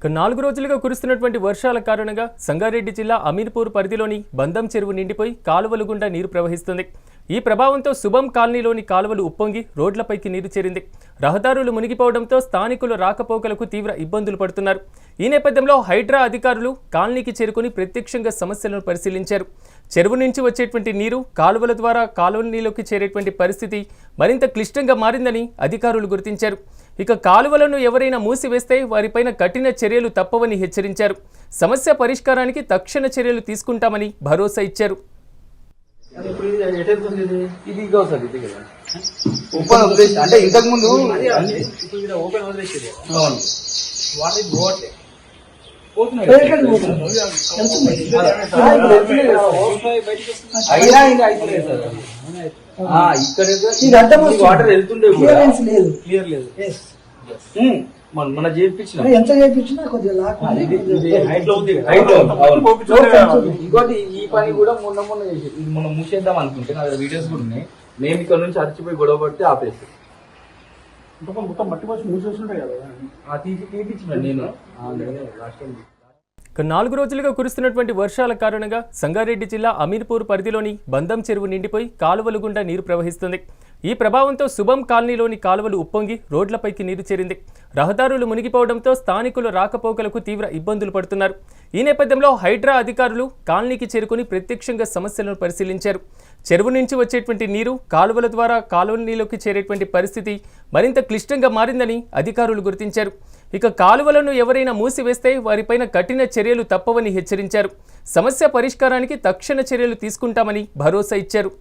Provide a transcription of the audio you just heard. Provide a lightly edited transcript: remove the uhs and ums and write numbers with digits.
4 రోజులుగా కురుస్తున్నటువంటి వర్షాల కారణంగా సంగారెడ్డి జిల్లా అమీర్పూర్ పరిధిలోని బందం చెరువు నిండిపోయి కాలువలు గుండా నీరు ప్రవహిస్తుంది. ఈ ప్రభావంతో శుభం కాలనీలోని కాలువలు ఉప్పొంగి రోడ్లపైకి నీరు చేరింది. రహదారులు మునిగిపోవడంతో స్థానికులు రాకపోకలకు తీవ్ర ఇబ్బందులు పడుతున్నారు. ఈ నేపథ్యంలో హైడ్రా అధికారులు కాలనీకి చేరుకుని ప్రత్యక్షంగా సమస్యలను పరిశీలించారు. చెరువు నుంచి వచ్చేటువంటి నీరు కాలువల ద్వారా కాలనీలోకి చేరేటువంటి పరిస్థితి మరింత క్లిష్టంగా మారిందని అధికారులు గుర్తించారు. ఇక కాలువలను ఎవరైనా మూసివేస్తే వారిపైన కఠిన చర్యలు తప్పవని హెచ్చరించారు. సమస్య పరిష్కారానికి తక్షణ చర్యలు తీసుకుంటామని భరోసా ఇచ్చారు. అంటే ఇంతకు ముందు వాటర్ వెళ్తుండే మన చేయించిన ఎంత చేయించినా కొద్దిగా ఇంకోటి ఈ పని కూడా మొన్న చేసి మొన్న మూసేద్దాం అనుకుంటే నా వీడియోస్ కూడా ఉన్నాయి. మేము ఇక్కడ నుంచి అరిచిపోయి గొడవ పడితే ఆపేస్తాం. మొత్తం మట్టి వచ్చి మూసేస్తుంటాయి కదా తీపించిన నేను లాస్ట్ 4 రోజులుగా కురుస్తున్నటువంటి వర్షాల కారణంగా సంగారెడ్డి జిల్లా అమీర్పూర్ పరిధిలోని బందం చెరువు నిండిపోయి కాలువలు గుండా నీరు ప్రవహిస్తుంది. ఈ ప్రభావంతో శుభం కాలనీలోని కాలువలు ఉప్పొంగి రోడ్లపైకి నీరు చేరింది. రహదారులు మునిగిపోవడంతో స్థానికులు రాకపోకలకు తీవ్ర ఇబ్బందులు పడుతున్నారు. ఈ నేపథ్యంలో హైడ్రా అధికారులు కాలనీకి చేరుకుని ప్రత్యక్షంగా సమస్యలను పరిశీలించారు. చెరువు నుంచి వచ్చేటువంటి నీరు కాలువల ద్వారా కాలనీలోకి చేరేటువంటి పరిస్థితి మరింత క్లిష్టంగా మారిందని అధికారులు గుర్తించారు. ఇక కాలువలను ఎవరైనా మూసివేస్తే వారిపైన కఠిన చర్యలు తప్పవని హెచ్చరించారు. సమస్య పరిష్కారానికి తక్షణ చర్యలు తీసుకుంటామని భరోసా ఇచ్చారు.